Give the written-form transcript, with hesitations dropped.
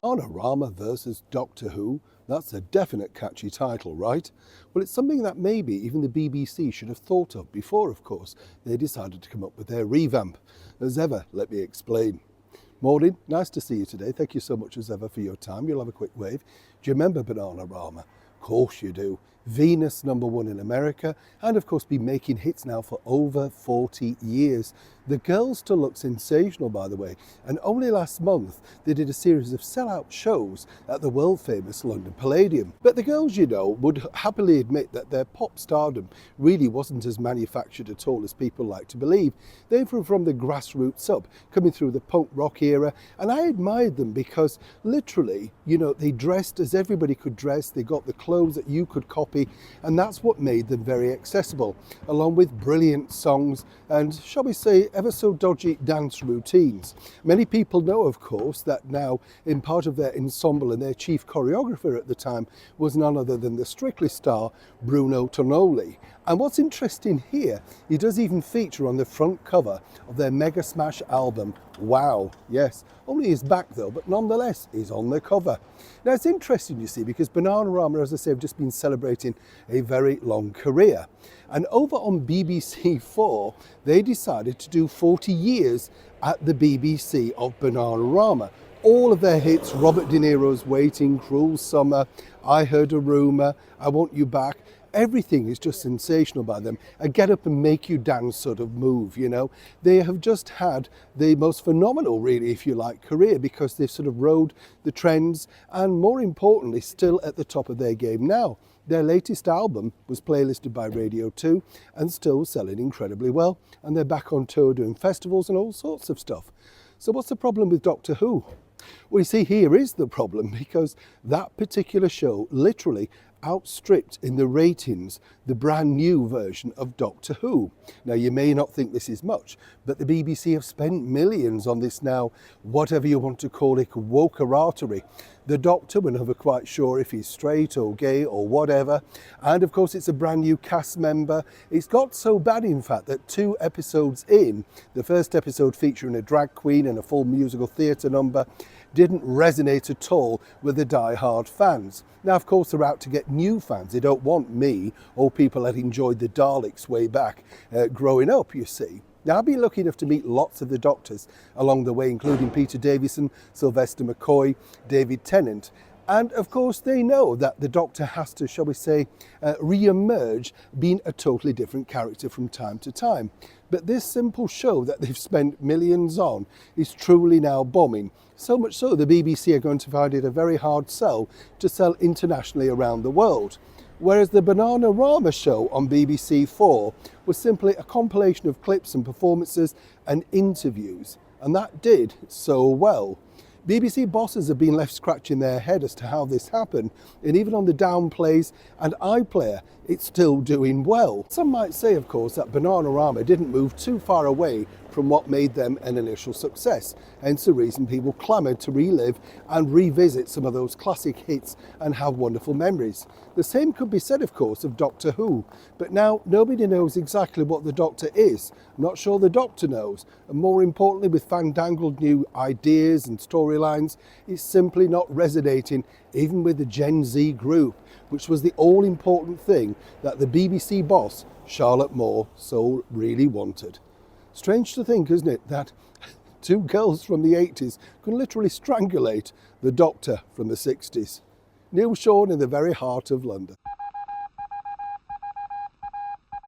Bananarama versus Doctor Who, that's a definite catchy title, right? Well, it's something that maybe even the BBC should have thought of before, of course, they decided to come up with their revamp. As ever, let me explain. Maureen, nice to see you today. Thank you so much as ever for your time. You'll have a quick wave. Do you remember Bananarama? Of course you do. Venus #1 in America, and of course been making hits now for over 40 years. The girls still look sensational, by the way, and only last month they did a series of sellout shows at the world famous London Palladium. But the girls, you know, would happily admit that their pop stardom really wasn't as manufactured at all as people like to believe. They were from the grassroots up, coming through the punk rock era, and I admired them because literally, you know, they dressed as everybody could dress, they got the clothes that you could copy, and that's what made them very accessible, along with brilliant songs and, shall we say, ever so dodgy dance routines. Many people know, of course, that now in part of their ensemble and their chief choreographer at the time was none other than the Strictly star Bruno Tonoli. And what's interesting here, he does even feature on the front cover of their Mega Smash album, Wow. Yes, only his back though, but nonetheless, he's on the cover. Now it's interesting, you see, because Bananarama, as I say, have just been celebrating a very long career. And over on BBC4, they decided to do 40 years at the BBC of Bananarama. All of their hits, Robert De Niro's Waiting, Cruel Summer, I Heard a Rumour, I Want You Back, everything is just sensational by them. A get up and make you dance sort of move, you know. They have just had the most phenomenal, really, if you like, career because they've sort of rode the trends and more importantly, still at the top of their game now. Their latest album was playlisted by Radio 2 and still selling incredibly well. And they're back on tour doing festivals and all sorts of stuff. So what's the problem with Doctor Who? Well, you see, here is the problem because that particular show literally outstripped in the ratings the brand new version of Doctor Who. Now, you may not think this is much, but the BBC have spent millions on this now, whatever you want to call it, wokeratory. The Doctor, we're never quite sure if he's straight or gay or whatever. And of course, it's a brand new cast member. It's got so bad, in fact, that 2 episodes in, the first episode featuring a drag queen and a full musical theatre number, didn't resonate at all with the die-hard fans. Now, of course, they're out to get new fans. They don't want me or people that enjoyed the Daleks way back growing up, you see. Now, I've been lucky enough to meet lots of the Doctors along the way, including Peter Davison, Sylvester McCoy, David Tennant. And of course, they know that the Doctor has to, shall we say, re-emerge being a totally different character from time to time. But this simple show that they've spent millions on is truly now bombing. So much so, the BBC are going to find it a very hard sell to sell internationally around the world. Whereas the Bananarama show on BBC4 was simply a compilation of clips and performances and interviews. And that did so well. BBC bosses have been left scratching their head as to how this happened, and even on the downplays and iPlayer, it's still doing well. Some might say, of course, that Bananarama didn't move too far away from what made them an initial success, hence the reason people clamoured to relive and revisit some of those classic hits and have wonderful memories. The same could be said, of course, of Doctor Who, but now nobody knows exactly what the Doctor is. I'm not sure the Doctor knows, and more importantly, with fandangled new ideas and storylines, it's simply not resonating even with the Gen Z group, which was the all-important thing that the BBC boss, Charlotte Moore, so really wanted. Strange to think, isn't it, that 2 girls from the 80s can literally strangulate the Doctor from the 60s. Neil Sean in the very heart of London.